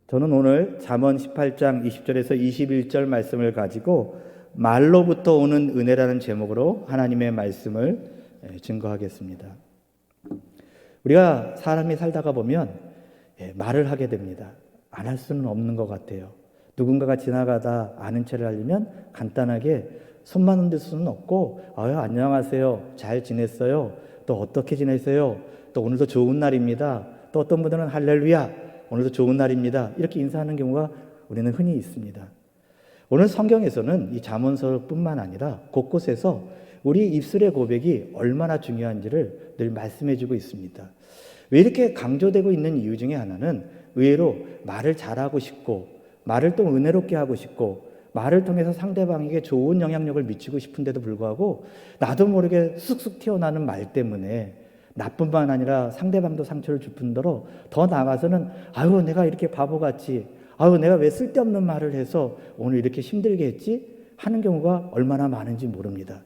저는 오늘 잠언 18장 20절에서 21절 말씀을 가지고 말로부터 오는 은혜라는 제목으로 하나님의 말씀을 증거하겠습니다. 우리가 사람이 살다가 보면 말을 하게 됩니다. 안 할 수는 없는 것 같아요. 누군가가 지나가다 아는 체를 하려면 간단하게 손만 흔들 수는 없고 안녕하세요, 잘 지냈어요, 또 어떻게 지내세요, 또 오늘도 좋은 날입니다, 또 어떤 분들은 할렐루야, 오늘도 좋은 날입니다, 이렇게 인사하는 경우가 우리는 흔히 있습니다. 오늘 성경에서는 이 잠언서뿐만 아니라 곳곳에서 우리 입술의 고백이 얼마나 중요한지를 늘 말씀해주고 있습니다. 왜 이렇게 강조되고 있는 이유 중에 하나는 의외로 말을 잘하고 싶고, 말을 또 은혜롭게 하고 싶고, 말을 통해서 상대방에게 좋은 영향력을 미치고 싶은데도 불구하고 나도 모르게 쑥쑥 튀어나오는 말 때문에 나뿐만 아니라 상대방도 상처를 줄 뿐더러 더 나아가서는 내가 이렇게 바보같이, 내가 왜 쓸데없는 말을 해서 오늘 이렇게 힘들게 했지? 하는 경우가 얼마나 많은지 모릅니다.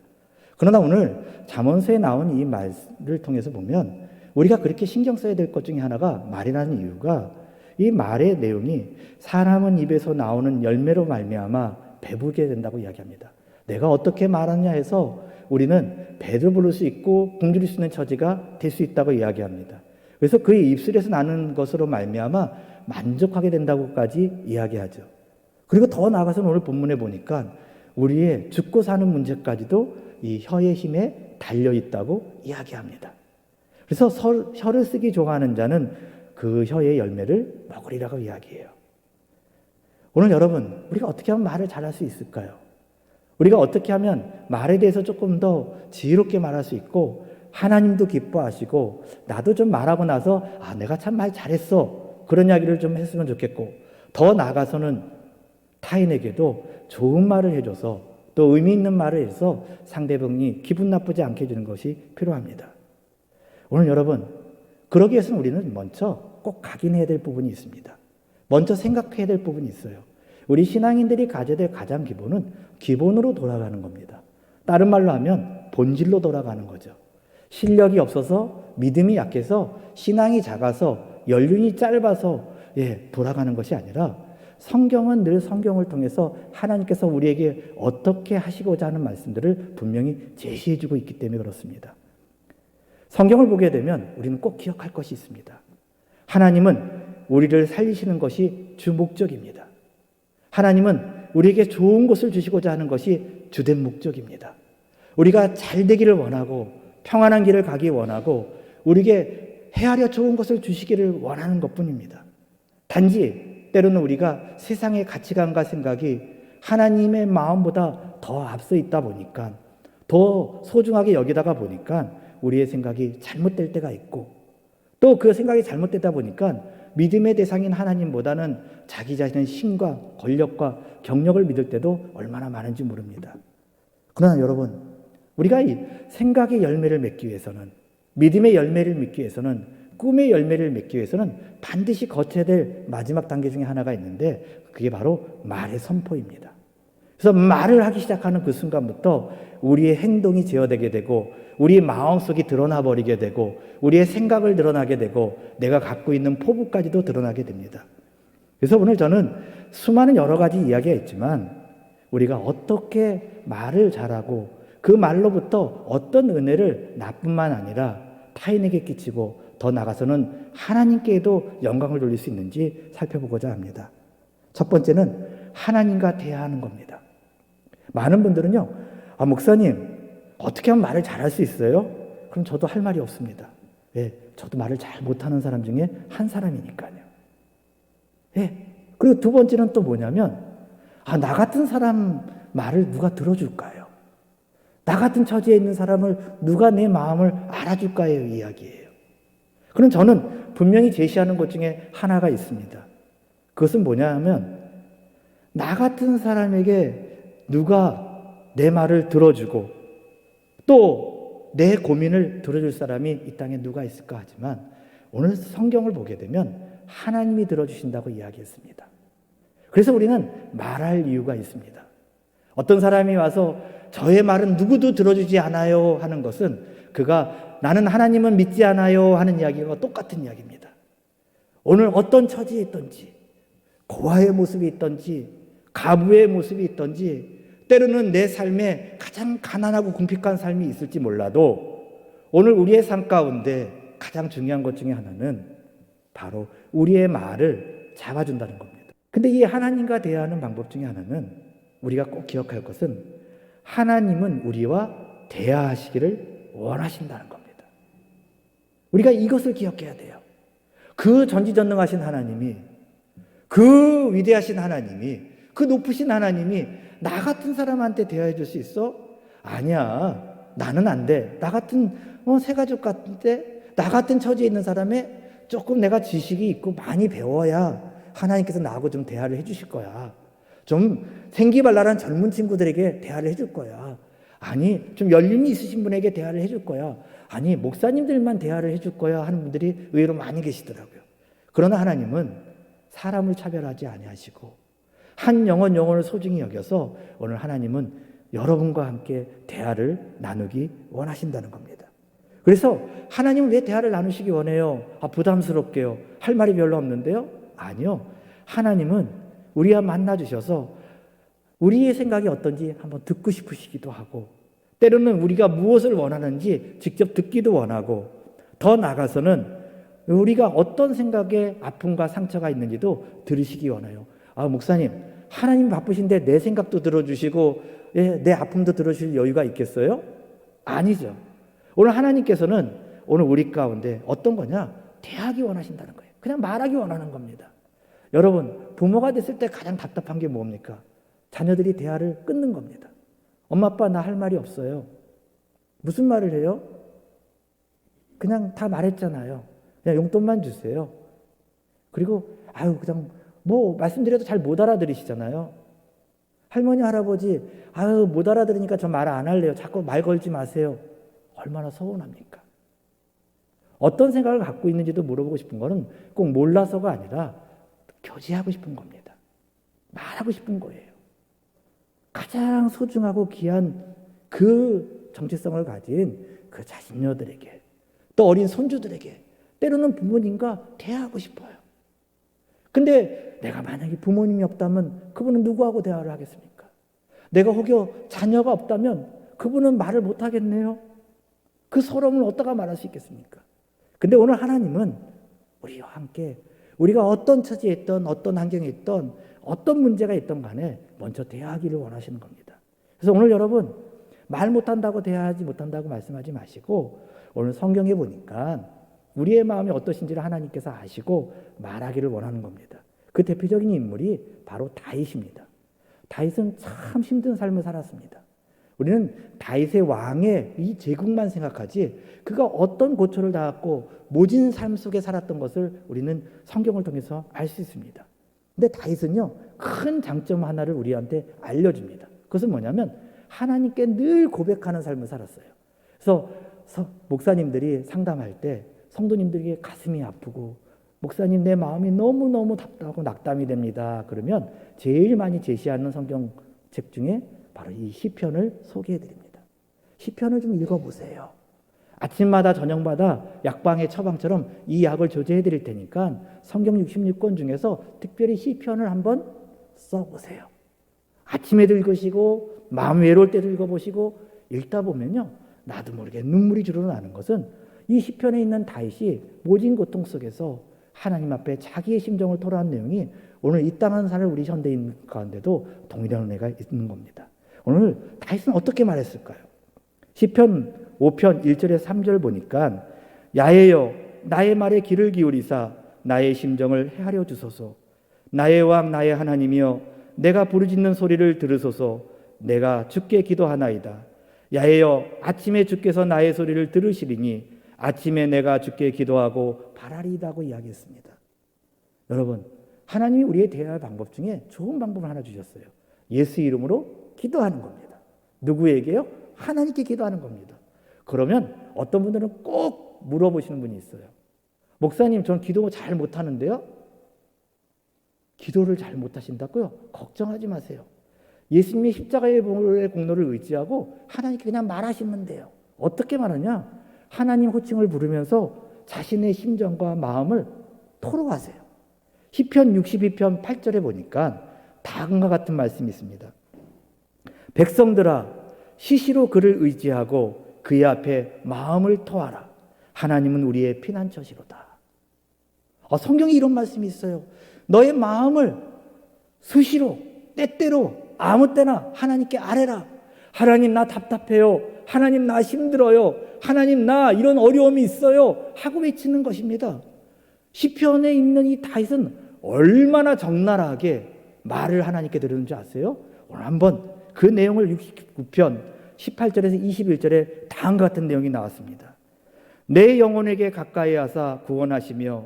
그러나 오늘 잠언서에 나온 이 말을 통해서 보면 우리가 그렇게 신경 써야 될 것 중에 하나가 말이라는 이유가, 이 말의 내용이 사람은 입에서 나오는 열매로 말미암아 배부르게 된다고 이야기합니다. 내가 어떻게 말하느냐 해서 우리는 배를 부를 수 있고 굶주릴 수 있는 처지가 될 수 있다고 이야기합니다. 그래서 그의 입술에서 나는 것으로 말미암아 만족하게 된다고까지 이야기하죠. 그리고 더 나아가서는 오늘 본문에 보니까 우리의 죽고 사는 문제까지도 이 혀의 힘에 달려있다고 이야기합니다. 그래서 혀를 쓰기 좋아하는 자는 그 혀의 열매를 먹으리라고 이야기해요. 오늘 여러분, 우리가 어떻게 하면 말을 잘할 수 있을까요? 우리가 어떻게 하면 말에 대해서 조금 더 지혜롭게 말할 수 있고 하나님도 기뻐하시고 나도 좀 말하고 나서 내가 참 말 잘했어, 그런 이야기를 좀 했으면 좋겠고, 더 나아가서는 타인에게도 좋은 말을 해줘서 또 의미 있는 말을 해서 상대방이 기분 나쁘지 않게 해주는 것이 필요합니다. 오늘 여러분, 그러기 위해서는 우리는 먼저 꼭 각인해야 될 부분이 있습니다. 먼저 생각해야 될 부분이 있어요. 우리 신앙인들이 가져야 될 가장 기본은 기본으로 돌아가는 겁니다. 다른 말로 하면 본질로 돌아가는 거죠. 실력이 없어서, 믿음이 약해서, 신앙이 작아서, 연륜이 짧아서 돌아가는 것이 아니라 성경은 늘 성경을 통해서 하나님께서 우리에게 어떻게 하시고자 하는 말씀들을 분명히 제시해주고 있기 때문에 그렇습니다. 성경을 보게 되면 우리는 꼭 기억할 것이 있습니다. 하나님은 우리를 살리시는 것이 주 목적입니다. 하나님은 우리에게 좋은 것을 주시고자 하는 것이 주된 목적입니다. 우리가 잘 되기를 원하고 평안한 길을 가기 원하고 우리에게 헤아려 좋은 것을 주시기를 원하는 것뿐입니다. 단지 때로는 우리가 세상의 가치관과 생각이 하나님의 마음보다 더 앞서 있다 보니까, 더 소중하게 여기다가 보니까 우리의 생각이 잘못될 때가 있고, 또 그 생각이 잘못되다 보니까 믿음의 대상인 하나님보다는 자기 자신의 힘과 권력과 경력을 믿을 때도 얼마나 많은지 모릅니다. 그러나 여러분, 우리가 이 생각의 열매를 맺기 위해서는, 믿음의 열매를 맺기 위해서는, 꿈의 열매를 맺기 위해서는 반드시 거쳐야 될 마지막 단계 중에 하나가 있는데 그게 바로 말의 선포입니다. 그래서 말을 하기 시작하는 그 순간부터 우리의 행동이 제어되게 되고 우리의 마음속이 드러나 버리게 되고 우리의 생각을 드러나게 되고 내가 갖고 있는 포부까지도 드러나게 됩니다. 그래서 오늘 저는 수많은 여러 가지 이야기가 있지만 우리가 어떻게 말을 잘하고 그 말로부터 어떤 은혜를 나뿐만 아니라 타인에게 끼치고 더 나아가서는 하나님께도 영광을 돌릴 수 있는지 살펴보고자 합니다. 첫 번째는 하나님과 대화하는 겁니다. 많은 분들은요, 목사님 어떻게 하면 말을 잘할 수 있어요? 그럼 저도 할 말이 없습니다. 저도 말을 잘 못하는 사람 중에 한 사람이니까요. 그리고 두 번째는 또 뭐냐면 나 같은 사람 말을 누가 들어줄까요? 나 같은 처지에 있는 사람을 누가 내 마음을 알아줄까요? 이야기예요. 그럼 저는 분명히 제시하는 것 중에 하나가 있습니다. 그것은 뭐냐 하면 나 같은 사람에게 누가 내 말을 들어주고 또 내 고민을 들어줄 사람이 이 땅에 누가 있을까 하지만 오늘 성경을 보게 되면 하나님이 들어주신다고 이야기했습니다. 그래서 우리는 말할 이유가 있습니다. 어떤 사람이 와서 저의 말은 누구도 들어주지 않아요 하는 것은 그가 나는 하나님은 믿지 않아요 하는 이야기가 똑같은 이야기입니다. 오늘 어떤 처지에 있든지 고아의 모습이 있던지 가부의 모습이 있던지 때로는 내 삶에 가장 가난하고 궁핍한 삶이 있을지 몰라도 오늘 우리의 삶 가운데 가장 중요한 것 중에 하나는 바로 우리의 말을 잡아준다는 겁니다. 근데 이 하나님과 대화하는 방법 중에 하나는 우리가 꼭 기억할 것은 하나님은 우리와 대화하시기를 원하신다는 겁니다. 우리가 이것을 기억해야 돼요. 그 전지전능하신 하나님이, 그 위대하신 하나님이, 그 높으신 하나님이 나 같은 사람한테 대화해 줄 수 있어? 아니야. 나는 안 돼. 나 같은 새가족 같은데 나 같은 처지에 있는 사람에 조금 내가 지식이 있고 많이 배워야 하나님께서 나하고 좀 대화를 해 주실 거야. 좀 생기발랄한 젊은 친구들에게 대화를 해 줄 거야. 아니, 좀 연륜이 있으신 분에게 대화를 해 줄 거야. 아니, 목사님들만 대화를 해 줄 거야 하는 분들이 의외로 많이 계시더라고요. 그러나 하나님은 사람을 차별하지 아니하시고 한 영혼을 소중히 여겨서 오늘 하나님은 여러분과 함께 대화를 나누기 원하신다는 겁니다. 그래서 하나님은 왜 대화를 나누시기 원해요? 부담스럽게요. 할 말이 별로 없는데요? 아니요. 하나님은 우리와 만나 주셔서 우리의 생각이 어떤지 한번 듣고 싶으시기도 하고 때로는 우리가 무엇을 원하는지 직접 듣기도 원하고 더 나아가서는 우리가 어떤 생각에 아픔과 상처가 있는지도 들으시기 원해요. 목사님, 하나님 바쁘신데 내 생각도 들어주시고 내 아픔도 들어주실 여유가 있겠어요? 아니죠. 오늘 하나님께서는 오늘 우리 가운데 어떤 거냐? 대하기 원하신다는 거예요. 그냥 말하기 원하는 겁니다. 여러분, 부모가 됐을 때 가장 답답한 게 뭡니까? 자녀들이 대화를 끊는 겁니다. 엄마, 아빠, 나 할 말이 없어요. 무슨 말을 해요? 그냥 다 말했잖아요. 그냥 용돈만 주세요. 그리고 그냥 말씀드려도 잘 못 알아들으시잖아요. 할머니, 할아버지, 못 알아들으니까 저 말 안 할래요. 자꾸 말 걸지 마세요. 얼마나 서운합니까? 어떤 생각을 갖고 있는지도 물어보고 싶은 거는 꼭 몰라서가 아니라 교제하고 싶은 겁니다. 말하고 싶은 거예요. 가장 소중하고 귀한 그 정체성을 가진 그 자신녀들에게 또 어린 손주들에게 때로는 부모님과 대화하고 싶어요. 근데 내가 만약에 부모님이 없다면 그분은 누구하고 대화를 하겠습니까? 내가 혹여 자녀가 없다면 그분은 말을 못 하겠네요. 그 서러움을 어디다가 말할 수 있겠습니까? 근데 오늘 하나님은 우리와 함께 우리가 어떤 처지에 있던 어떤 환경에 있던 어떤 문제가 있던 간에 먼저 대화하기를 원하시는 겁니다. 그래서 오늘 여러분 말 못한다고 대화하지 못한다고 말씀하지 마시고 오늘 성경에 보니까 우리의 마음이 어떠신지를 하나님께서 아시고 말하기를 원하는 겁니다. 그 대표적인 인물이 바로 다윗입니다. 다윗은 참 힘든 삶을 살았습니다. 우리는 다윗의 왕의 이 제국만 생각하지 그가 어떤 고초를 당했고 모진 삶 속에 살았던 것을 우리는 성경을 통해서 알 수 있습니다. 근데 다윗은요, 큰 장점 하나를 우리한테 알려줍니다. 그것은 뭐냐면 하나님께 늘 고백하는 삶을 살았어요. 그래서 목사님들이 상담할 때 성도님들에게 가슴이 아프고 목사님 내 마음이 너무너무 답답하고 낙담이 됩니다. 그러면 제일 많이 제시하는 성경책 중에 바로 이 시편을 소개해 드립니다. 시편을 좀 읽어보세요. 아침마다 저녁마다 약방의 처방처럼 이 약을 조제해 드릴 테니까 성경 66권 중에서 특별히 시편을 한번 써보세요. 아침에도 읽으시고 마음 외로울 때도 읽어보시고 읽다 보면요, 나도 모르게 눈물이 주르르 나는 것은 이 시편에 있는 다윗이 모진 고통 속에서 하나님 앞에 자기의 심정을 토로한 내용이 오늘 이 땅 한 살을 우리 현대인 가운데도 동일한 은혜가 있는 겁니다. 오늘 다윗은 어떻게 말했을까요? 시편 5편 1절에서 3절 보니까 야훼여 나의 말에 귀를 기울이사 나의 심정을 헤아려 주소서. 나의 왕 나의 하나님이여 내가 부르짖는 소리를 들으소서. 내가 주께 기도하나이다. 야훼여 아침에 주께서 나의 소리를 들으시리니 아침에 내가 주께 기도하고 바라리이다고 이야기했습니다. 여러분, 하나님이 우리의 대화할 방법 중에 좋은 방법을 하나 주셨어요. 예수 이름으로 기도하는 겁니다. 누구에게요? 하나님께 기도하는 겁니다. 그러면 어떤 분들은 꼭 물어보시는 분이 있어요. 목사님, 전 기도 잘 못하는데요? 기도를 잘 못하신다고요? 걱정하지 마세요. 예수님이 십자가의 공로를 의지하고 하나님께 그냥 말하시면 돼요. 어떻게 말하냐? 하나님 호칭을 부르면서 자신의 심정과 마음을 토로하세요. 시편 62편 8절에 보니까 다음과 같은 말씀이 있습니다. 백성들아 시시로 그를 의지하고 그의 앞에 마음을 토하라. 하나님은 우리의 피난처시로다. 성경에 이런 말씀이 있어요. 너의 마음을 수시로 때때로 아무 때나 하나님께 아뢰라. 하나님 나 답답해요. 하나님 나 힘들어요. 하나님 나 이런 어려움이 있어요. 하고 외치는 것입니다. 시편에 있는 이 다윗은 얼마나 적나라하게 말을 하나님께 드리는지 아세요? 오늘 한번 그 내용을 69편 18절에서 21절에 다음과 같은 내용이 나왔습니다. 내 영혼에게 가까이 하사 구원하시며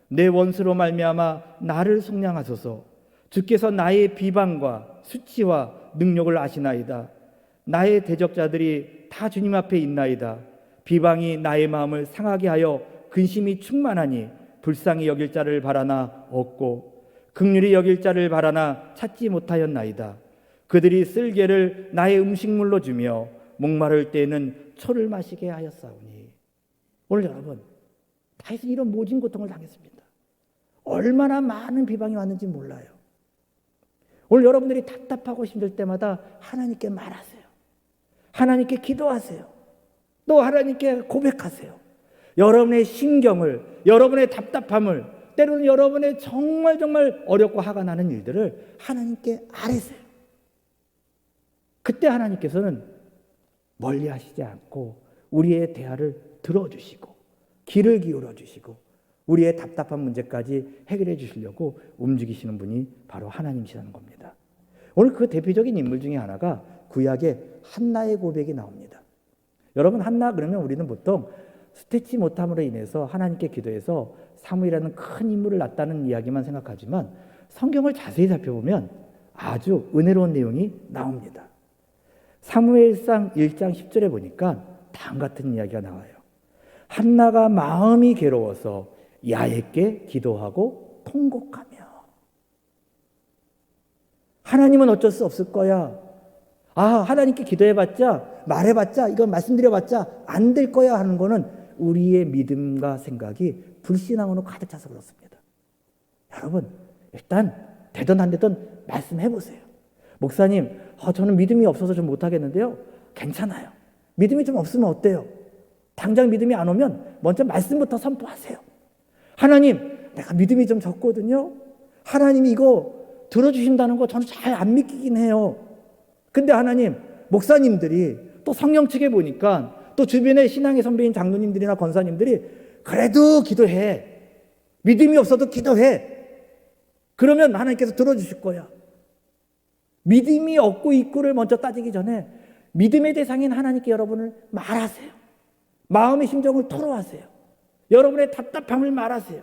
내 원수로 말미암아 나를 속량하소서. 주께서 나의 비방과 수치와 능력을 아시나이다. 나의 대적자들이 다 주님 앞에 있나이다. 비방이 나의 마음을 상하게 하여 근심이 충만하니 불쌍히 여길 자를 바라나 없고 긍휼히 여길 자를 바라나 찾지 못하였나이다. 그들이 쓸개를 나의 음식물로 주며 목마를 때에는 초를 마시게 하였사오니. 오늘 여러분 다윗은 이런 모진 고통을 당했습니다. 얼마나 많은 비방이 왔는지 몰라요. 오늘 여러분들이 답답하고 힘들 때마다 하나님께 말하세요. 하나님께 기도하세요. 또 하나님께 고백하세요. 여러분의 심경을, 여러분의 답답함을, 때로는 여러분의 정말 어렵고 화가 나는 일들을 하나님께 아뢰세요. 그때 하나님께서는 멀리 하시지 않고 우리의 대화를 들어주시고 귀를 기울여 주시고 우리의 답답한 문제까지 해결해 주시려고 움직이시는 분이 바로 하나님이시라는 겁니다. 오늘 그 대표적인 인물 중에 하나가 구약의 한나의 고백이 나옵니다. 여러분 한나 그러면 우리는 보통 스태치 못함으로 인해서 하나님께 기도해서 사무엘이라는 큰 인물을 낳았다는 이야기만 생각하지만 성경을 자세히 살펴보면 아주 은혜로운 내용이 나옵니다. 사무엘상 1장 10절에 보니까 다음 같은 이야기가 나와요. 한나가 마음이 괴로워서 야훼께 기도하고 통곡하며. 하나님은 어쩔 수 없을 거야. 하나님께 기도해봤자 말해봤자 이건 말씀드려봤자 안 될 거야 하는 거는 우리의 믿음과 생각이 불신앙으로 가득 차서 그렇습니다. 여러분 일단 되든 안 되든 말씀해보세요. 목사님 저는 믿음이 없어서 좀 못하겠는데요. 괜찮아요. 믿음이 좀 없으면 어때요? 당장 믿음이 안 오면 먼저 말씀부터 선포하세요. 하나님 내가 믿음이 좀 적거든요. 하나님이 이거 들어주신다는 거 저는 잘 안 믿기긴 해요. 근데 하나님 목사님들이 또 성령 측에 보니까 또 주변의 신앙의 선배인 장로님들이나 권사님들이 그래도 기도해. 믿음이 없어도 기도해. 그러면 하나님께서 들어주실 거야. 믿음이 없고 있고를 먼저 따지기 전에 믿음의 대상인 하나님께 여러분을 말하세요. 마음의 심정을 토로하세요. 여러분의 답답함을 말하세요.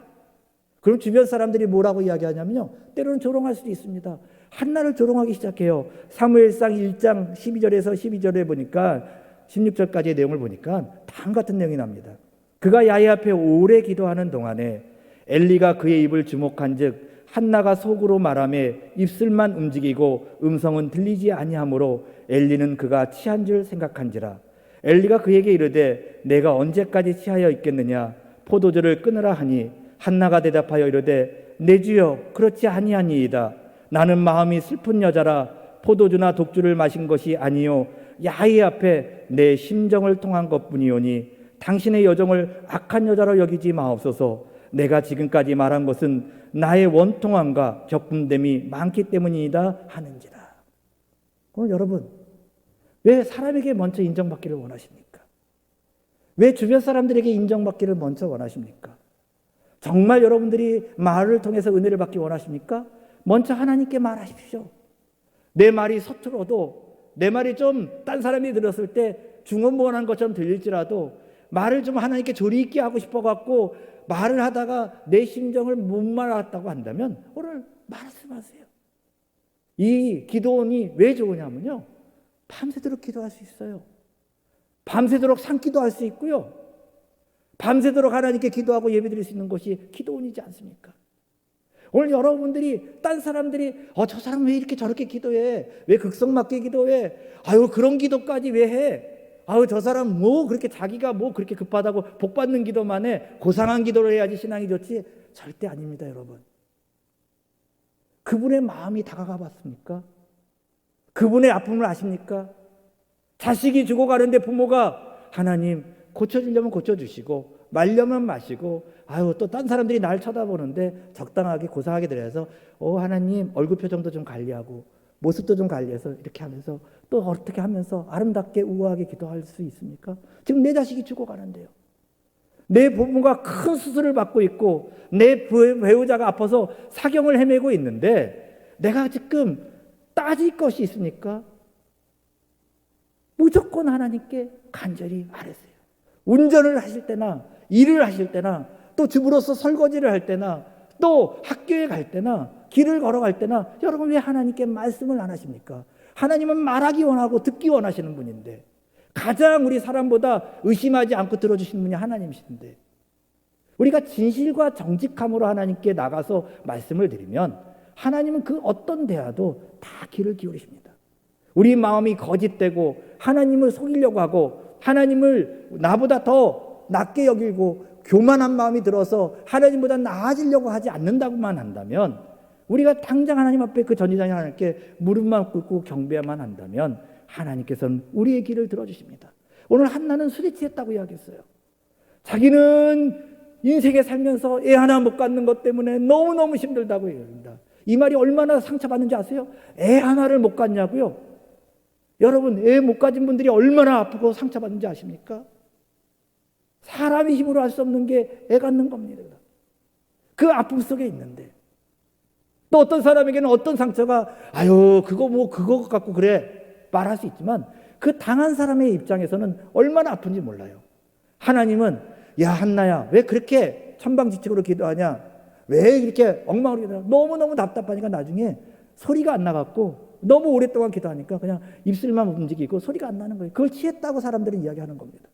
그럼 주변 사람들이 뭐라고 이야기하냐면요. 때로는 조롱할 수도 있습니다. 한나를 조롱하기 시작해요. 사무엘상 1장 12절에서 12절에 보니까 16절까지의 내용을 보니까 다음 같은 내용이 납니다. 그가 야훼 앞에 오래 기도하는 동안에 엘리가 그의 입을 주목한 즉 한나가 속으로 말하며 입술만 움직이고 음성은 들리지 아니하므로 엘리는 그가 취한 줄 생각한지라. 엘리가 그에게 이르되 내가 언제까지 취하여 있겠느냐 포도주를 끊으라 하니 한나가 대답하여 이르되 내 주여 그렇지 아니하니이다. 나는 마음이 슬픈 여자라 포도주나 독주를 마신 것이 아니요 야훼 앞에 내 심정을 통한 것뿐이오니 당신의 여정을 악한 여자로 여기지 마옵소서. 내가 지금까지 말한 것은 나의 원통함과 격분됨이 많기 때문이다 하는지라. 오늘 여러분 왜 사람에게 먼저 인정받기를 원하십니까? 왜 주변 사람들에게 인정받기를 먼저 원하십니까? 정말 여러분들이 말을 통해서 은혜를 받기 원하십니까? 먼저 하나님께 말하십시오. 내 말이 서툴어도 내 말이 좀 딴 사람이 들었을 때 중언부언한 것처럼 들릴지라도 말을 좀 하나님께 조리 있게 하고 싶어갖고 말을 하다가 내 심정을 못 말았다고 한다면 오늘 말씀하세요. 이 기도원이 왜 좋으냐면요. 밤새도록 기도할 수 있어요. 밤새도록 산기도 할 수 있고요. 밤새도록 하나님께 기도하고 예배드릴 수 있는 것이 기도원이지 않습니까? 오늘 여러분들이 딴 사람들이 저 사람 왜 이렇게 저렇게 기도해? 왜 극성맞게 기도해? 그런 기도까지 왜 해? 저 사람 뭐 그렇게 자기가 뭐 그렇게 급하다고 복 받는 기도만 해? 고상한 기도를 해야지 신앙이 좋지? 절대 아닙니다, 여러분. 그분의 마음이 다가가 봤습니까? 그분의 아픔을 아십니까? 자식이 죽어가는데 부모가 하나님 고쳐주려면 고쳐주시고 말려면 마시고 아유 또 딴 사람들이 날 쳐다보는데 적당하게 고상하게 들여서 하나님 얼굴 표정도 좀 관리하고 모습도 좀 관리해서 이렇게 하면서 또 어떻게 하면서 아름답게 우아하게 기도할 수 있습니까? 지금 내 자식이 죽어가는데요. 내 부모가 큰 수술을 받고 있고 내 배우자가 아파서 사경을 헤매고 있는데 내가 지금 따질 것이 있습니까? 무조건 하나님께 간절히 말했어요. 운전을 하실 때나 일을 하실 때나 또 주부로서 설거지를 할 때나 또 학교에 갈 때나 길을 걸어갈 때나 여러분 왜 하나님께 말씀을 안 하십니까? 하나님은 말하기 원하고 듣기 원하시는 분인데 가장 우리 사람보다 의심하지 않고 들어주시는 분이 하나님이신데 우리가 진실과 정직함으로 하나님께 나가서 말씀을 드리면 하나님은 그 어떤 대화도 다 귀를 기울이십니다. 우리 마음이 거짓되고 하나님을 속이려고 하고 하나님을 나보다 더 낮게 여기고 교만한 마음이 들어서 하나님보다 나아지려고 하지 않는다고만 한다면 우리가 당장 하나님 앞에 그 전지전능 하나님께 무릎만 꿇고 경배만 한다면 하나님께서는 우리의 길을 들어주십니다. 오늘 한나는 술에 취했다고 이야기했어요. 자기는 인생에 살면서 애 하나 못 갖는 것 때문에 너무너무 힘들다고 얘기합니다. 이 말이 얼마나 상처받는지 아세요? 애 하나를 못 갖냐고요? 여러분 애 못 가진 분들이 얼마나 아프고 상처받는지 아십니까? 사람이 힘으로 할 수 없는 게 애 갖는 겁니다. 그 아픔 속에 있는데 또 어떤 사람에게는 어떤 상처가 아유 그거 갖고 그래 말할 수 있지만 그 당한 사람의 입장에서는 얼마나 아픈지 몰라요. 하나님은 야 한나야 왜 그렇게 천방지축으로 기도하냐 왜 이렇게 엉망으로 기도하냐 너무너무 답답하니까 나중에 소리가 안 나갖고 너무 오랫동안 기도하니까 그냥 입술만 움직이고 소리가 안 나는 거예요. 그걸 취했다고 사람들은 이야기하는 겁니다.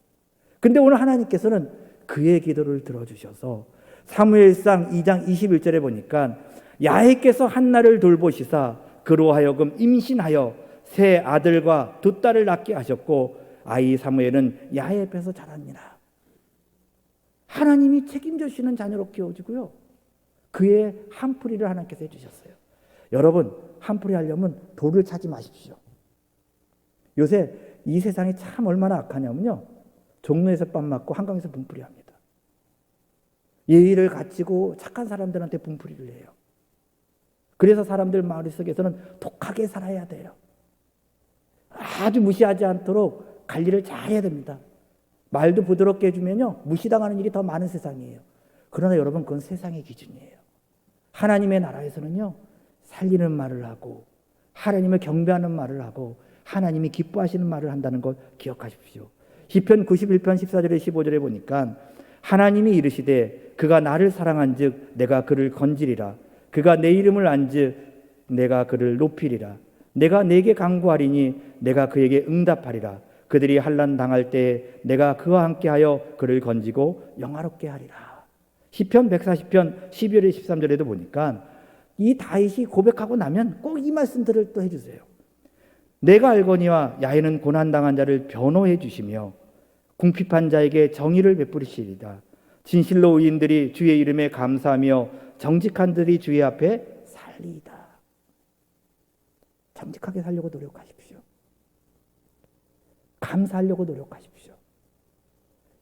근데 오늘 하나님께서는 그의 기도를 들어주셔서 사무엘상 2장 21절에 보니까 야훼께서 한나를 돌보시사 그로 하여금 임신하여 세 아들과 두 딸을 낳게 하셨고 아이 사무엘은 야훼 앞에서 자랍니다. 하나님이 책임져 주시는 자녀로 키워주고요. 그의 한풀이를 하나님께서 해주셨어요. 여러분 한풀이 하려면 돌을 찾지 마십시오. 요새 이 세상이 참 얼마나 악하냐면요. 종로에서 밥 맞고 한강에서 분풀이 합니다. 예의를 갖추고 착한 사람들한테 분풀이를 해요. 그래서 사람들 마음속에서는 독하게 살아야 돼요. 아주 무시하지 않도록 관리를 잘해야 됩니다. 말도 부드럽게 해주면요 무시당하는 일이 더 많은 세상이에요. 그러나 여러분 그건 세상의 기준이에요. 하나님의 나라에서는요 살리는 말을 하고 하나님을 경배하는 말을 하고 하나님이 기뻐하시는 말을 한다는 걸 기억하십시오. 시편 91편 14절에 15절에 보니까 하나님이 이르시되 그가 나를 사랑한즉 내가 그를 건지리라 그가 내 이름을 안즉 내가 그를 높이리라 내가 내게 간구하리니 내가 그에게 응답하리라 그들이 환난 당할 때에 내가 그와 함께하여 그를 건지고 영화롭게 하리라. 시편 140편 12절에 13절에도 보니까 이 다윗이 고백하고 나면 꼭 이 말씀들을 또 해주세요. 내가 알거니와 야훼는 고난당한 자를 변호해 주시며 궁핍한 자에게 정의를 베푸시리다. 진실로 의인들이 주의 이름에 감사하며 정직한들이 주의 앞에 살리이다. 정직하게 살려고 노력하십시오. 감사하려고 노력하십시오.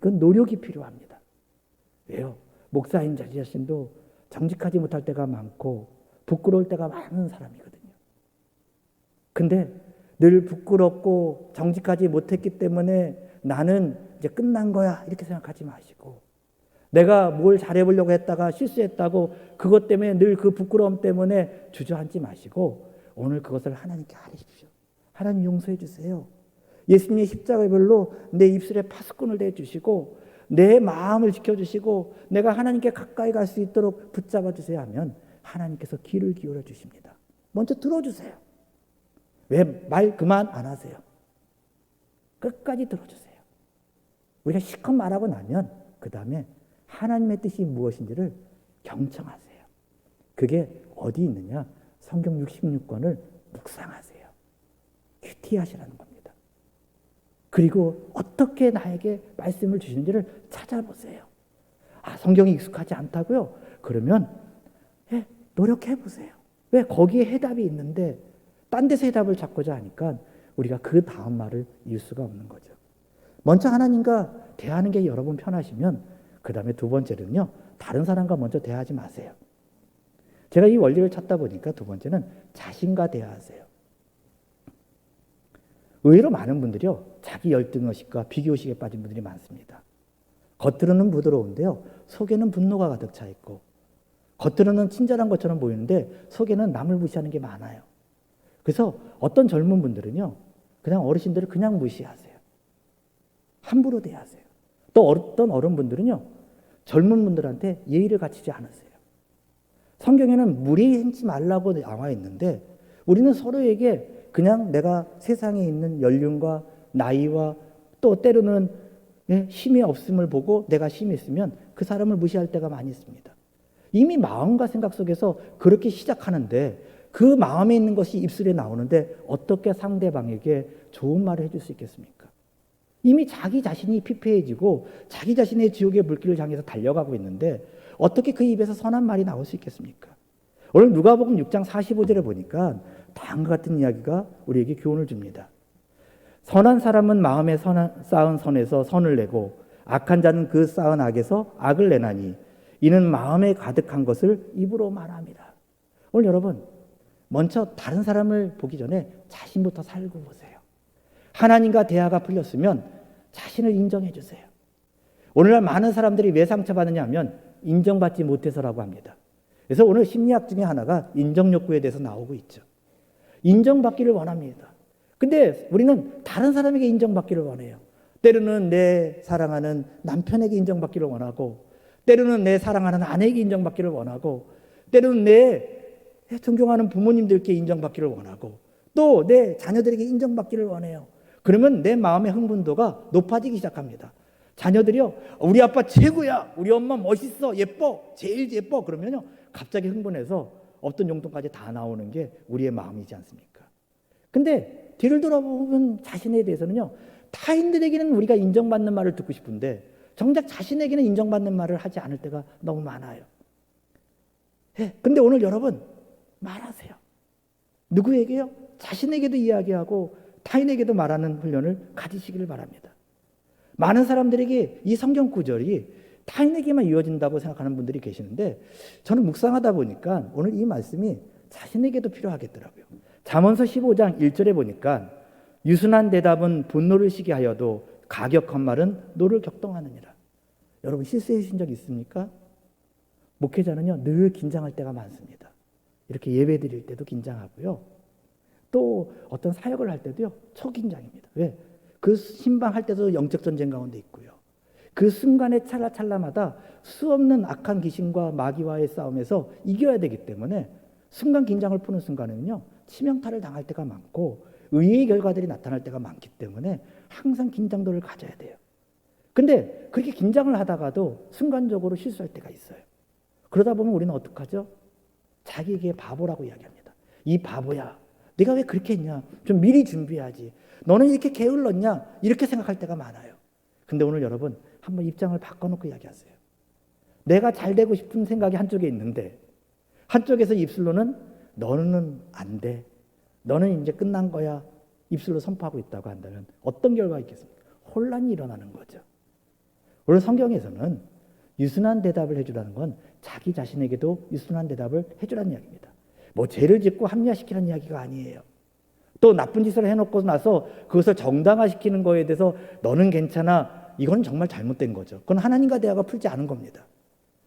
그건 노력이 필요합니다. 왜요? 목사인 자신도 정직하지 못할 때가 많고 부끄러울 때가 많은 사람이거든요. 근데 늘 부끄럽고 정직하지 못했기 때문에 나는 이제 끝난 거야 이렇게 생각하지 마시고 내가 뭘 잘해보려고 했다가 실수했다고 그것 때문에 늘 그 부끄러움 때문에 주저앉지 마시고 오늘 그것을 하나님께 아뢰십시오. 하나님 용서해 주세요. 예수님의 십자가별로 내 입술에 파수꾼을 대주시고 내 마음을 지켜주시고 내가 하나님께 가까이 갈 수 있도록 붙잡아 주세요 하면 하나님께서 귀를 기울여 주십니다. 먼저 들어주세요. 왜 말 그만 안 하세요? 끝까지 들어주세요. 우리가 실컷 말하고 나면 그 다음에 하나님의 뜻이 무엇인지를 경청하세요. 그게 어디 있느냐? 성경 66권을 묵상하세요. 큐티하시라는 겁니다. 그리고 어떻게 나에게 말씀을 주시는지를 찾아보세요. 성경이 익숙하지 않다고요? 그러면 노력해 보세요. 왜 거기에 해답이 있는데 딴 데서 해답을 찾고자 하니까 우리가 그 다음 말을 이을 수가 없는 거죠. 먼저 하나님과 대하는 게 여러분 편하시면 그 다음에 두 번째는요, 다른 사람과 먼저 대하지 마세요. 제가 이 원리를 찾다 보니까 두 번째는 자신과 대하세요. 의외로 많은 분들이요, 자기 열등의식과 비교의식에 빠진 분들이 많습니다. 겉으로는 부드러운데요, 속에는 분노가 가득 차 있고, 겉으로는 친절한 것처럼 보이는데 속에는 남을 무시하는 게 많아요. 그래서 어떤 젊은 분들은요, 그냥 어르신들을 그냥 무시하세요. 함부로 대하세요. 또 어떤 어른분들은요, 젊은 분들한테 예의를 갖추지 않으세요. 성경에는 무례히 행치 말라고 나와 있는데 우리는 서로에게 그냥 내가 세상에 있는 연륜과 나이와 또 때로는 힘이 없음을 보고 내가 힘이 있으면 그 사람을 무시할 때가 많이 있습니다. 이미 마음과 생각 속에서 그렇게 시작하는데 그 마음에 있는 것이 입술에 나오는데 어떻게 상대방에게 좋은 말을 해줄 수 있겠습니까? 이미 자기 자신이 피폐해지고 자기 자신의 지옥의 물길을 향해서 달려가고 있는데 어떻게 그 입에서 선한 말이 나올 수 있겠습니까? 오늘 누가복음 6장 45절에 보니까 다음과 같은 이야기가 우리에게 교훈을 줍니다. 선한 사람은 마음에 쌓은 선에서 선을 내고 악한 자는 그 쌓은 악에서 악을 내나니 이는 마음에 가득한 것을 입으로 말합니다. 오늘 여러분, 먼저 다른 사람을 보기 전에 자신부터 살고 보세요. 하나님과 대화가 풀렸으면 자신을 인정해 주세요. 오늘날 많은 사람들이 왜 상처받느냐 하면 인정받지 못해서라고 합니다. 그래서 오늘 심리학 중에 하나가 인정욕구에 대해서 나오고 있죠. 인정받기를 원합니다. 근데 우리는 다른 사람에게 인정받기를 원해요. 때로는 내 사랑하는 남편에게 인정받기를 원하고, 때로는 내 사랑하는 아내에게 인정받기를 원하고, 때로는 내 존경하는 부모님들께 인정받기를 원하고, 또 내 자녀들에게 인정받기를 원해요. 그러면 내 마음의 흥분도가 높아지기 시작합니다. 자녀들이요, 우리 아빠 최고야, 우리 엄마 멋있어, 예뻐, 제일 예뻐. 그러면요, 갑자기 흥분해서 어떤 용돈까지 다 나오는 게 우리의 마음이지 않습니까? 근데 뒤를 돌아보면 자신에 대해서는요, 타인들에게는 우리가 인정받는 말을 듣고 싶은데 정작 자신에게는 인정받는 말을 하지 않을 때가 너무 많아요. 근데 오늘 여러분 말하세요. 누구에게요? 자신에게도 이야기하고 타인에게도 말하는 훈련을 가지시기를 바랍니다. 많은 사람들에게 이 성경 구절이 타인에게만 이어진다고 생각하는 분들이 계시는데 저는 묵상하다 보니까 오늘 이 말씀이 자신에게도 필요하겠더라고요. 잠언서 15장 1절에 보니까 유순한 대답은 분노를 시게 하여도 가격한 말은 노를 격동하느니라. 여러분 실수해 주신 적 있습니까? 목회자는요 늘 긴장할 때가 많습니다. 이렇게 예배 드릴 때도 긴장하고요. 또 어떤 사역을 할 때도요 초긴장입니다. 왜? 그 신방할 때도 영적 전쟁 가운데 있고요. 그 순간의 찰나찰나마다 수없는 악한 귀신과 마귀와의 싸움에서 이겨야 되기 때문에 순간 긴장을 푸는 순간에는요 치명타를 당할 때가 많고 의의 결과들이 나타날 때가 많기 때문에 항상 긴장도를 가져야 돼요. 근데 그렇게 긴장을 하다가도 순간적으로 실수할 때가 있어요. 그러다 보면 우리는 어떡하죠? 자기에게 바보라고 이야기합니다. 이 바보야, 네가 왜 그렇게 했냐? 좀 미리 준비해야지. 너는 이렇게 게을렀냐? 이렇게 생각할 때가 많아요. 근데 오늘 여러분 한번 입장을 바꿔놓고 이야기하세요. 내가 잘 되고 싶은 생각이 한쪽에 있는데 한쪽에서 입술로는 너는 안 돼. 너는 이제 끝난 거야. 입술로 선포하고 있다고 한다면 어떤 결과가 있겠습니까? 혼란이 일어나는 거죠. 오늘 성경에서는 유순한 대답을 해주라는 건 자기 자신에게도 유순한 대답을 해주라는 이야기입니다. 뭐 죄를 짓고 합리화시키는 이야기가 아니에요. 또 나쁜 짓을 해놓고 나서 그것을 정당화시키는 거에 대해서 너는 괜찮아. 이건 정말 잘못된 거죠. 그건 하나님과 대화가 풀지 않은 겁니다.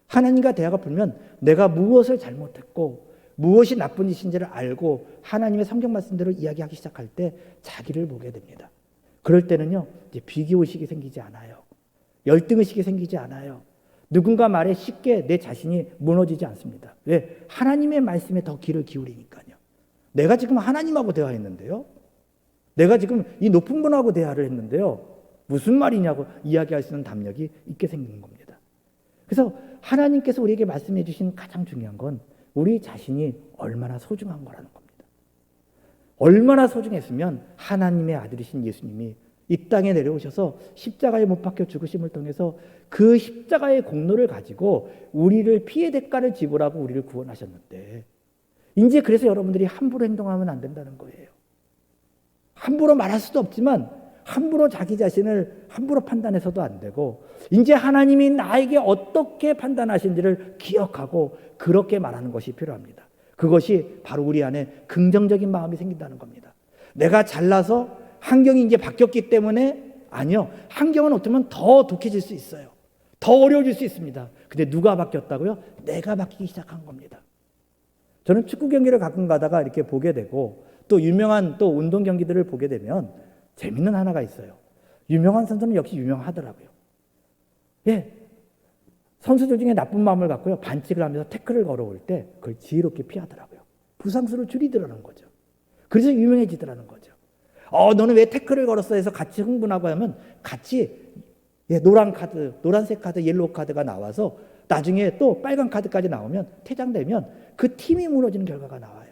하나님과 대화가 풀면 내가 무엇을 잘못했고 무엇이 나쁜 짓인지를 알고 하나님의 성경 말씀대로 이야기하기 시작할 때 자기를 보게 됩니다. 그럴 때는요 이제 비교의식이 생기지 않아요. 열등의식이 생기지 않아요. 누군가 말에 쉽게 내 자신이 무너지지 않습니다. 왜? 하나님의 말씀에 더 귀를 기울이니까요. 내가 지금 하나님하고 대화했는데요. 내가 지금 이 높은 분하고 대화를 했는데요. 무슨 말이냐고 이야기할 수 있는 담력이 있게 생긴 겁니다. 그래서 하나님께서 우리에게 말씀해 주신 가장 중요한 건 우리 자신이 얼마나 소중한 거라는 겁니다. 얼마나 소중했으면 하나님의 아들이신 예수님이 이 땅에 내려오셔서 십자가에 못 박혀 죽으심을 통해서 그 십자가의 공로를 가지고 우리를 피해 대가를 지불하고 우리를 구원하셨는데 이제 그래서 여러분들이 함부로 행동하면 안 된다는 거예요. 함부로 말할 수도 없지만 함부로 자기 자신을 함부로 판단해서도 안 되고, 이제 하나님이 나에게 어떻게 판단하신지를 기억하고 그렇게 말하는 것이 필요합니다. 그것이 바로 우리 안에 긍정적인 마음이 생긴다는 겁니다. 내가 잘나서 환경이 이제 바뀌었기 때문에, 아니요. 환경은 어쩌면 더 독해질 수 있어요. 더 어려워질 수 있습니다. 근데 누가 바뀌었다고요? 내가 바뀌기 시작한 겁니다. 저는 축구 경기를 가끔 가다가 이렇게 보게 되고, 또 유명한 또 운동 경기들을 보게 되면 재밌는 하나가 있어요. 유명한 선수는 역시 유명하더라고요. 예, 선수들 중에 나쁜 마음을 갖고요, 반칙을 하면서 태클을 걸어올 때 그걸 지혜롭게 피하더라고요. 부상수를 줄이더라는 거죠. 그래서 유명해지더라는 거죠. 너는 왜 태클을 걸었어 해서 같이 흥분하고 하면 같이 노란 카드, 노란색 카드, 옐로우 카드가 나와서 나중에 또 빨간 카드까지 나오면, 퇴장되면 그 팀이 무너지는 결과가 나와요.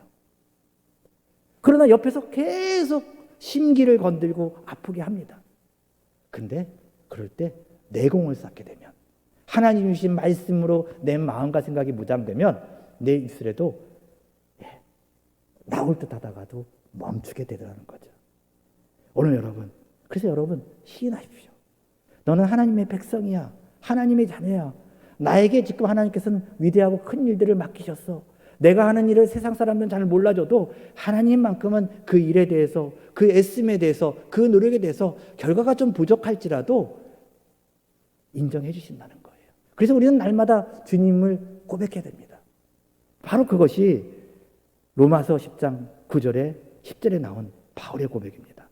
그러나 옆에서 계속 심기를 건들고 아프게 합니다. 근데 그럴 때 내공을 쌓게 되면, 하나님 주신 말씀으로 내 마음과 생각이 무장되면 내 입술에도 나올 듯 하다가도 멈추게 되더라는 거죠. 오늘 여러분, 그래서 여러분 시인하십시오. 너는 하나님의 백성이야. 하나님의 자녀야. 나에게 지금 하나님께서는 위대하고 큰 일들을 맡기셨어. 내가 하는 일을 세상 사람들은 잘 몰라줘도 하나님만큼은 그 일에 대해서, 그 애씀에 대해서, 그 노력에 대해서 결과가 좀 부족할지라도 인정해 주신다는 거예요. 그래서 우리는 날마다 주님을 고백해야 됩니다. 바로 그것이 로마서 10장 9절에 10절에 나온 바울의 고백입니다.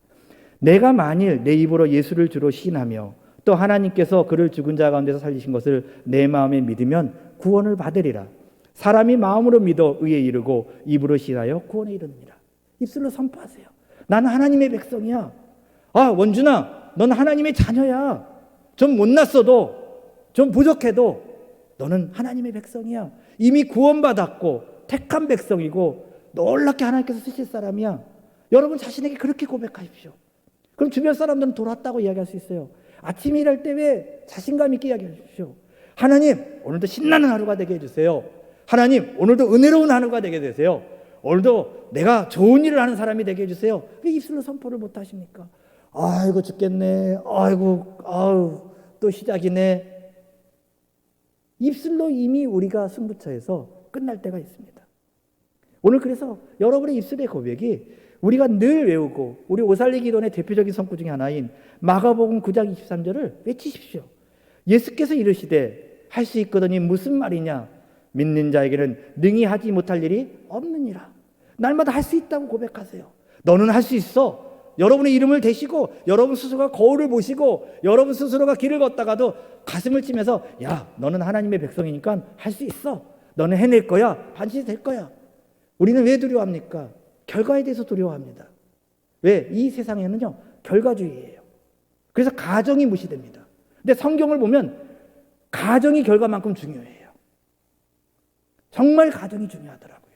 내가 만일 내 입으로 예수를 주로 시인하며 또 하나님께서 그를 죽은 자 가운데서 살리신 것을 내 마음에 믿으면 구원을 받으리라. 사람이 마음으로 믿어 의에 이르고 입으로 시인하여 구원에 이르느니라. 입술로 선포하세요. 나는 하나님의 백성이야. 원준아, 넌 하나님의 자녀야. 좀 못났어도, 좀 부족해도 너는 하나님의 백성이야. 이미 구원받았고 택한 백성이고 놀랍게 하나님께서 쓰실 사람이야. 여러분 자신에게 그렇게 고백하십시오. 그럼 주변 사람들은 돌아왔다고 이야기할 수 있어요. 아침에 일할 때 왜 자신감 있게 이야기하십시오. 하나님, 오늘도 신나는 하루가 되게 해주세요. 하나님, 오늘도 은혜로운 하루가 되게 되세요. 오늘도 내가 좋은 일을 하는 사람이 되게 해주세요. 왜 입술로 선포를 못 하십니까? 아이고 죽겠네. 아우 또 시작이네. 입술로 이미 우리가 승부처에서 끝날 때가 있습니다. 오늘 그래서 여러분의 입술의 고백이 우리가 늘 외우고, 우리 오살리 기도원의 대표적인 성구 중에 하나인 마가복음 9장 23절을 외치십시오. 예수께서 이르시되 할 수 있거든이 무슨 말이냐? 믿는 자에게는 능히 하지 못할 일이 없느니라. 날마다 할 수 있다고 고백하세요. 너는 할 수 있어. 여러분의 이름을 대시고, 여러분 스스로가 거울을 보시고, 여러분 스스로가 길을 걷다가도 가슴을 치면서, 야, 너는 하나님의 백성이니까 할 수 있어. 너는 해낼 거야. 반드시 될 거야. 우리는 왜 두려워합니까? 결과에 대해서 두려워합니다. 왜? 이 세상에는요, 결과주의예요. 그래서 가정이 무시됩니다. 근데 성경을 보면 가정이 결과만큼 중요해요. 정말 가정이 중요하더라고요.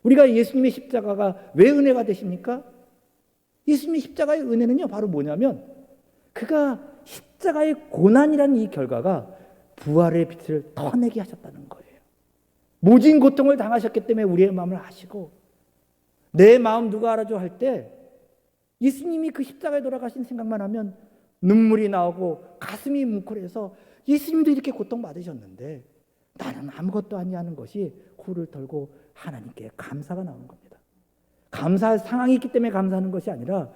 우리가 예수님의 십자가가 왜 은혜가 되십니까? 예수님의 십자가의 은혜는요, 바로 뭐냐면 그가 십자가의 고난이라는 이 결과가 부활의 빛을 터내게 하셨다는 거예요. 모진 고통을 당하셨기 때문에 우리의 마음을 아시고, 내 마음 누가 알아줘 할 때 예수님이 그 십자가에 돌아가신 생각만 하면 눈물이 나오고 가슴이 뭉클해서, 예수님도 이렇게 고통받으셨는데 나는 아무것도 아니하는 것이 후를 털고 하나님께 감사가 나오는 겁니다. 감사할 상황이 있기 때문에 감사하는 것이 아니라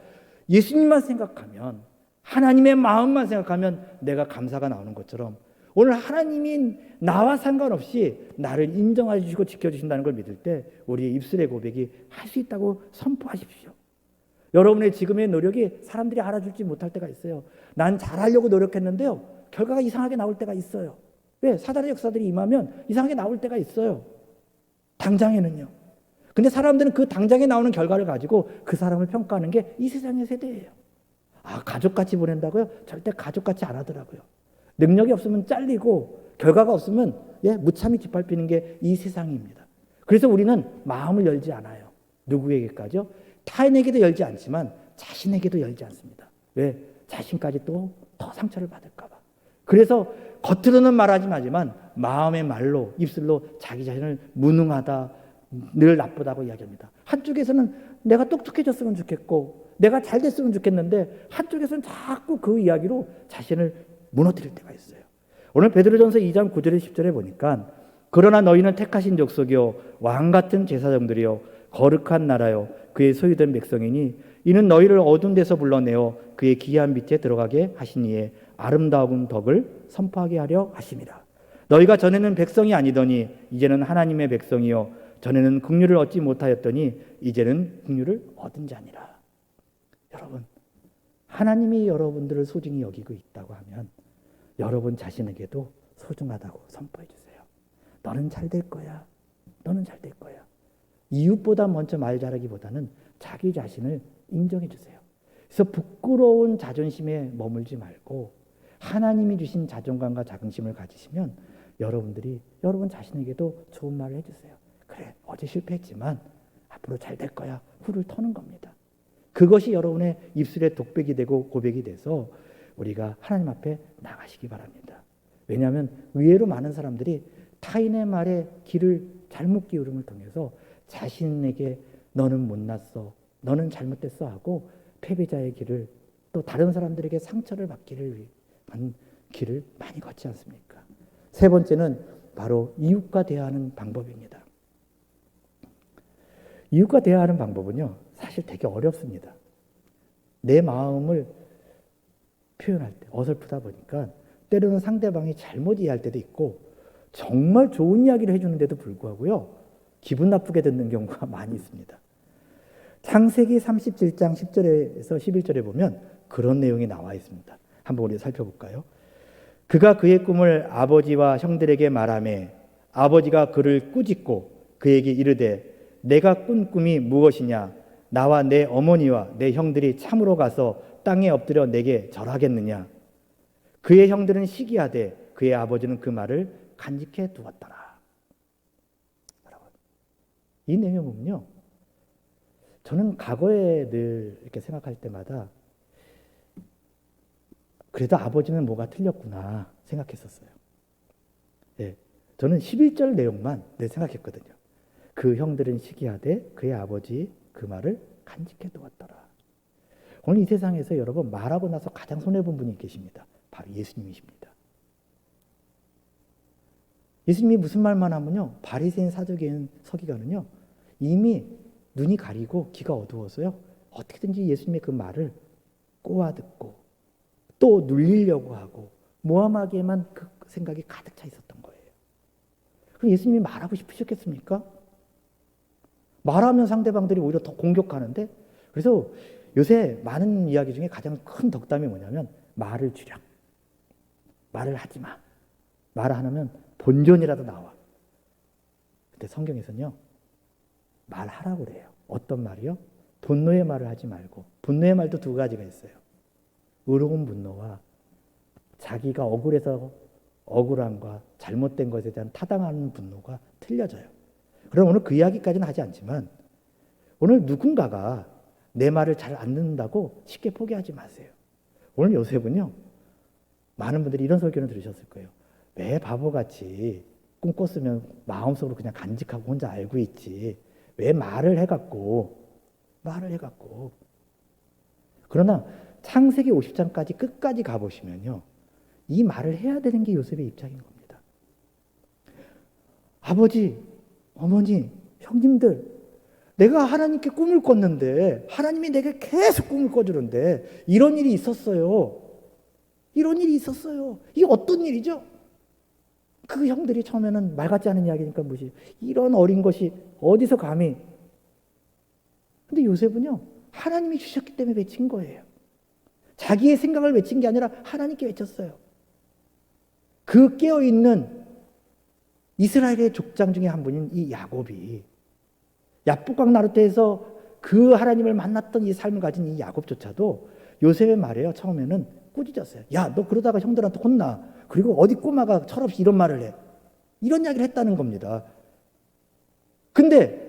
예수님만 생각하면, 하나님의 마음만 생각하면 내가 감사가 나오는 것처럼, 오늘 하나님이 나와 상관없이 나를 인정해 주시고 지켜주신다는 걸 믿을 때 우리의 입술의 고백이 할 수 있다고 선포하십시오. 여러분의 지금의 노력이 사람들이 알아주지 못할 때가 있어요. 난 잘하려고 노력했는데요, 결과가 이상하게 나올 때가 있어요. 왜? 사단의 역사들이 임하면 이상하게 나올 때가 있어요. 당장에는요. 근데 사람들은 그 당장에 나오는 결과를 가지고 그 사람을 평가하는 게 이 세상의 세대예요. 가족같이 보낸다고요? 절대 가족같이 안 하더라고요. 능력이 없으면 잘리고 결과가 없으면 무참히 짓밟히는 게 이 세상입니다. 그래서 우리는 마음을 열지 않아요. 누구에게까지요? 타인에게도 열지 않지만 자신에게도 열지 않습니다. 왜? 자신까지 또 더 상처를 받을까 봐. 그래서 겉으로는 말하지 마지만 마음의 말로, 입술로 자기 자신을 무능하다, 늘 나쁘다고 이야기합니다. 한쪽에서는 내가 똑똑해졌으면 좋겠고 내가 잘 됐으면 좋겠는데 한쪽에서는 자꾸 그 이야기로 자신을 무너뜨릴 때가 있어요. 오늘 베드로전서 2장 9절에 10절에 보니까 그러나 너희는 택하신 족속이요 왕같은 제사장들이요 거룩한 나라요 그의 소유된 백성이니 이는 너희를 어두운 데서 불러내어 그의 기이한 빛에 들어가게 하시니에 아름다운 덕을 선포하게 하려 하심이라. 너희가 전에는 백성이 아니더니 이제는 하나님의 백성이요 전에는 긍휼을 얻지 못하였더니 이제는 긍휼을 얻은 자니라. 여러분, 하나님이 여러분들을 소중히 여기고 있다고 하면 여러분 자신에게도 소중하다고 선포해 주세요. 너는 잘 될 거야. 너는 잘 될 거야. 이웃보다 먼저 말 잘하기보다는 자기 자신을 인정해 주세요. 그래서 부끄러운 자존심에 머물지 말고 하나님이 주신 자존감과 자긍심을 가지시면 여러분 자신에게도 좋은 말을 해주세요. 그래, 어제 실패했지만 앞으로 잘 될 거야. 후를 터는 겁니다. 그것이 여러분의 입술에 독백이 되고 고백이 돼서 우리가 하나님 앞에 나가시기 바랍니다. 왜냐하면 의외로 많은 사람들이 타인의 말에 귀를 잘못 기울임을 통해서 자신에게 너는 못났어, 너는 잘못됐어 하고 패배자의 길을 또 다른 사람들에게 상처를 받기를 위한 길을 많이 걷지 않습니까? 세 번째는 바로 이웃과 대화하는 방법입니다. 이웃과 대화하는 방법은요, 사실 되게 어렵습니다. 내 마음을 표현할 때 어설프다 보니까 때로는 상대방이 잘못 이해할 때도 있고 정말 좋은 이야기를 해주는데도 불구하고요, 기분 나쁘게 듣는 경우가 많이 있습니다. 창세기 37장 10절에서 11절에 보면 그런 내용이 나와 있습니다. 한번 우리 살펴볼까요? 그가 그의 꿈을 아버지와 형들에게 말하매 아버지가 그를 꾸짖고 그에게 이르되 내가 꾼 꿈이 무엇이냐? 나와 내 어머니와 내 형들이 참으로 가서 땅에 엎드려 내게 절하겠느냐? 그의 형들은 시기하되 그의 아버지는 그 말을 간직해 두었더라. 여러분, 이 내용을 보면요, 저는 과거에 늘 이렇게 생각할 때마다 그래도 아버지는 뭐가 틀렸구나 생각했었어요. 예, 저는 11절 내용만 늘 생각했거든요. 그 형들은 시기하되 그의 아버지 그 말을 간직해 두었더라. 오늘 이 세상에서 여러분 말하고 나서 가장 손해본 분이 계십니다. 바로 예수님이십니다. 예수님이 무슨 말만 하면요, 바리새인 사두개인 서기관은요 이미 눈이 가리고 귀가 어두워서요 어떻게든지 예수님의 그 말을 꼬아 듣고 또 눌리려고 하고 모함하기에만 그 생각이 가득 차 있었던 거예요. 그럼 예수님이 말하고 싶으셨겠습니까? 말하면 상대방들이 오히려 더 공격하는데, 그래서 요새 많은 이야기 중에 가장 큰 덕담이 뭐냐면 말을 줄여. 말을 하지 마. 말을 안 하면 본전이라도 나와. 근데 성경에서는요, 말하라고 그래요. 어떤 말이요? 분노의 말을 하지 말고, 분노의 말도 두 가지가 있어요. 의로운 분노와 자기가 억울해서 억울함과 잘못된 것에 대한 타당한 분노가 틀려져요. 그럼 오늘 그 이야기까지는 하지 않지만 오늘 누군가가 내 말을 잘 안 듣는다고 쉽게 포기하지 마세요. 오늘 요셉은요, 많은 분들이 이런 설교를 들으셨을 거예요. 왜 바보같이 꿈 꿨으면 마음속으로 그냥 간직하고 혼자 알고 있지. 왜 말을 해갖고. 그러나 창세기 50장까지 끝까지 가보시면요, 이 말을 해야 되는 게 요셉의 입장인 겁니다. 아버지, 어머니, 형님들, 내가 하나님께 꿈을 꿨는데 하나님이 내게 계속 꿈을 꿔주는데 이런 일이 있었어요. 이게 어떤 일이죠? 그 형들이 처음에는 말 같지 않은 이야기니까 무시. 이런 어린 것이 어디서 감히. 근데 요셉은요, 하나님이 주셨기 때문에 외친 거예요. 자기의 생각을 외친 게 아니라 하나님께 외쳤어요. 그 깨어있는 이스라엘의 족장 중에 한 분인 이 야곱이 야복강 나루터에서 그 하나님을 만났던 이 삶을 가진 이 야곱조차도 요셉의 말이에요. 처음에는 꾸짖었어요. 야, 너 그러다가 형들한테 혼나. 그리고 어디 꼬마가 철없이 이런 말을 해. 이런 이야기를 했다는 겁니다. 근데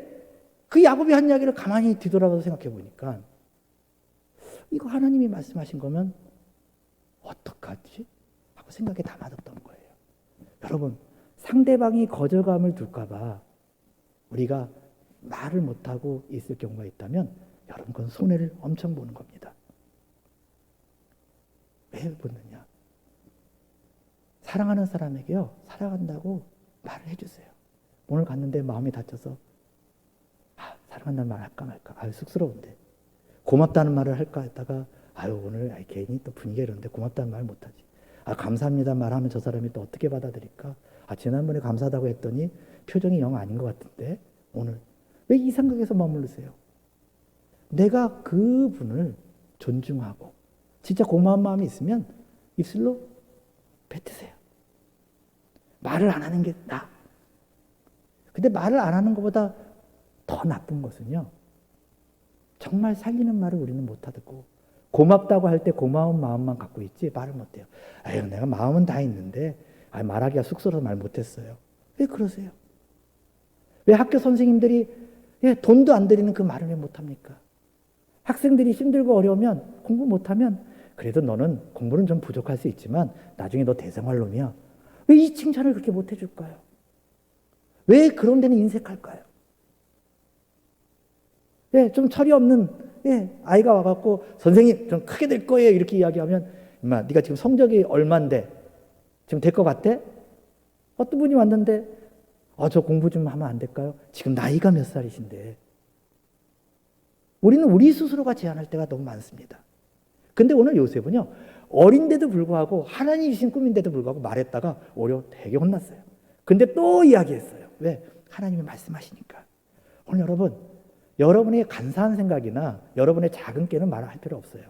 그 야곱이 한 이야기를 가만히 뒤돌아봐서 생각해 보니까 이거 하나님이 말씀하신 거면 어떡하지? 하고 생각에 담아뒀던 거예요. 여러분, 상대방이 거절감을 둘까 봐 우리가 말을 못하고 있을 경우가 있다면 여러분 그건 손해를 엄청 보는 겁니다. 왜 묻느냐? 사랑하는 사람에게요, 사랑한다고 말을 해주세요. 오늘 갔는데 마음이 다쳐서 사랑한다는 말 할까 말까, 쑥스러운데 고맙다는 말을 할까 했다가 오늘 괜히 또 분위기가 이런데 고맙다는 말 못하지. 감사합니다 말하면 저 사람이 또 어떻게 받아들일까? 지난번에 감사하다고 했더니 표정이 영 아닌 것 같은데 오늘 왜 이 생각에서 머무르세요? 내가 그분을 존중하고 진짜 고마운 마음이 있으면 입술로 뱉으세요. 말을 안 하는 게 나아. 근데 말을 안 하는 것보다 더 나쁜 것은요, 정말 살리는 말을 우리는 못 하고 고맙다고 할 때 고마운 마음만 갖고 있지 말을 못해요. 내가 마음은 다 있는데 말하기가 쑥스러워서 말 못했어요. 왜 그러세요? 왜 학교 선생님들이 돈도 안 들이는 그 말을 왜 못합니까? 학생들이 힘들고 어려우면 공부 못하면 그래도 너는 공부는 좀 부족할 수 있지만 나중에 너 대생활놈이야. 왜 이 칭찬을 그렇게 못 해줄까요? 왜 그런 데는 인색할까요? 좀 철이 없는 아이가 와갖고 선생님 좀 크게 될 거예요 이렇게 이야기하면 임마 네가 지금 성적이 얼만데 지금 될 것 같아? 어떤 분이 왔는데 저 공부 좀 하면 안 될까요? 지금 나이가 몇 살이신데. 우리는 우리 스스로가 제안할 때가 너무 많습니다. 근데 오늘 요셉은요, 어린데도 불구하고 하나님이 주신 꿈인데도 불구하고 말했다가 오히려 되게 혼났어요. 근데 또 이야기했어요. 왜? 하나님이 말씀하시니까. 오늘 여러분, 여러분의 간사한 생각이나 여러분의 작은 깨는 말할 필요 없어요.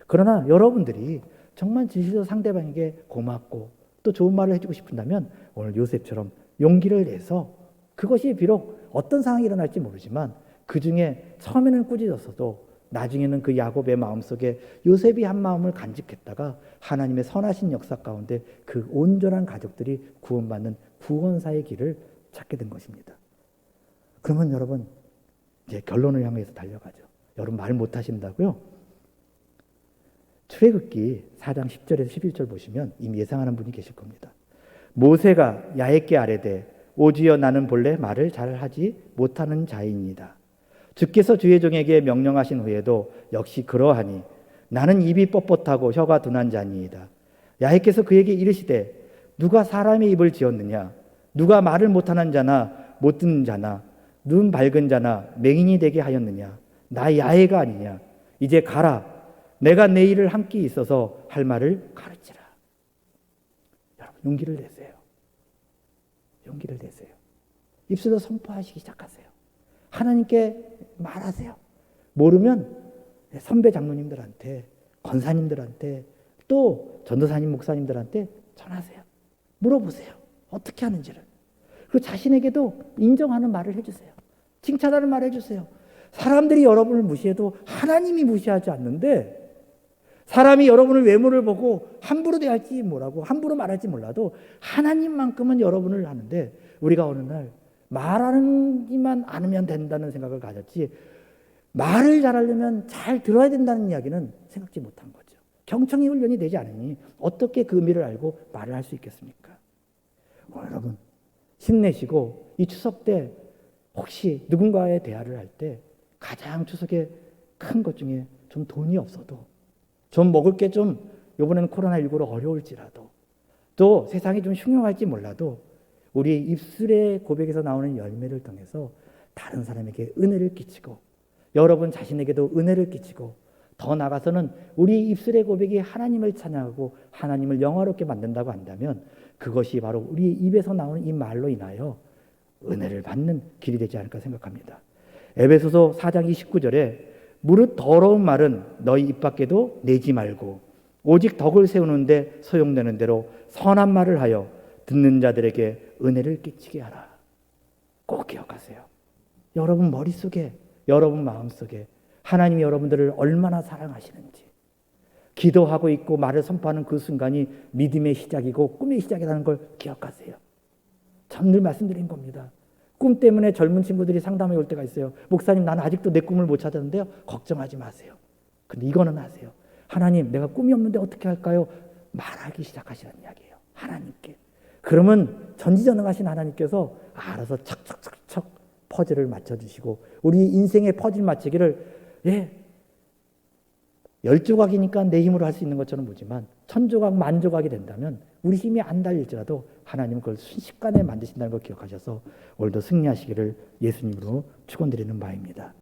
그러나 여러분들이 정말 진실로 상대방에게 고맙고 또 좋은 말을 해주고 싶은다면 오늘 요셉처럼 용기를 내서 그것이 비록 어떤 상황이 일어날지 모르지만 그 중에 처음에는 꾸짖었어도 나중에는 그 야곱의 마음속에 요셉이 한 마음을 간직했다가 하나님의 선하신 역사 가운데 그 온전한 가족들이 구원받는 구원사의 길을 찾게 된 것입니다. 그러면 여러분 이제 결론을 향해서 달려가죠. 여러분 말 못하신다고요? 출애굽기 4장 10절에서 11절 보시면 이미 예상하는 분이 계실 겁니다. 모세가 야훼께 아뢰되 오주여 나는 본래 말을 잘하지 못하는 자이니이다. 주께서 주의 종에게 명령하신 후에도 역시 그러하니 나는 입이 뻣뻣하고 혀가 둔한 자니이다. 야훼께서 그에게 이르시되 누가 사람의 입을 지었느냐? 누가 말을 못하는 자나 못 듣는 자나 눈 밝은 자나 맹인이 되게 하였느냐? 나 야훼가 아니냐? 이제 가라. 내가 내 일을 함께 있어서 할 말을 가르치라. 여러분 용기를 내세요. 용기를 내세요. 입술로 선포하시기 시작하세요. 하나님께 말하세요. 모르면 선배 장로님들한테, 권사님들한테, 또 전도사님, 목사님들한테 전하세요. 물어보세요. 어떻게 하는지를. 그리고 자신에게도 인정하는 말을 해주세요. 칭찬하는 말을 해주세요. 사람들이 여러분을 무시해도 하나님이 무시하지 않는데 사람이 여러분의 외모를 보고 함부로 대할지 뭐라고 함부로 말할지 몰라도 하나님만큼은 여러분을 아는데 우리가 어느 날 말하기만 않으면 된다는 생각을 가졌지 말을 잘하려면 잘 들어야 된다는 이야기는 생각지 못한 거죠. 경청이 훈련이 되지 않으니 어떻게 그 의미를 알고 말을 할 수 있겠습니까? 여러분 힘내시고 이 추석 때 혹시 누군가의 대화를 할 때 가장 추석에 큰 것 중에 좀 돈이 없어도 좀 먹을 게 좀 이번에는 코로나19로 어려울지라도 또 세상이 좀 흉흉할지 몰라도 우리 입술의 고백에서 나오는 열매를 통해서 다른 사람에게 은혜를 끼치고 여러분 자신에게도 은혜를 끼치고 더 나아가서는 우리 입술의 고백이 하나님을 찬양하고 하나님을 영화롭게 만든다고 한다면 그것이 바로 우리 입에서 나오는 이 말로 인하여 은혜를 받는 길이 되지 않을까 생각합니다. 에베소서 4장 29절에 무릇 더러운 말은 너희 입 밖에도 내지 말고 오직 덕을 세우는데 소용되는 대로 선한 말을 하여 듣는 자들에게 은혜를 끼치게 하라. 꼭 기억하세요. 여러분 머릿속에 여러분 마음속에 하나님이 여러분들을 얼마나 사랑하시는지 기도하고 있고 말을 선포하는 그 순간이 믿음의 시작이고 꿈의 시작이라는 걸 기억하세요. 전 늘 말씀드린 겁니다. 꿈 때문에 젊은 친구들이 상담에 올 때가 있어요. 목사님 나는 아직도 내 꿈을 못 찾았는데요. 걱정하지 마세요. 근데 이거는 하세요. 하나님 내가 꿈이 없는데 어떻게 할까요? 말하기 시작하시라는 이야기예요. 하나님께. 그러면 전지전능하신 하나님께서 알아서 척척척척 퍼즐을 맞춰주시고 우리 인생의 퍼즐 맞추기를 10조각이니까 내 힘으로 할 수 있는 것처럼 보지만 1000조각, 10,000조각이 된다면 우리 힘이 안 달릴지라도 하나님은 그걸 순식간에 만드신다는 걸 기억하셔서 오늘도 승리하시기를 예수님으로 축원드리는 바입니다.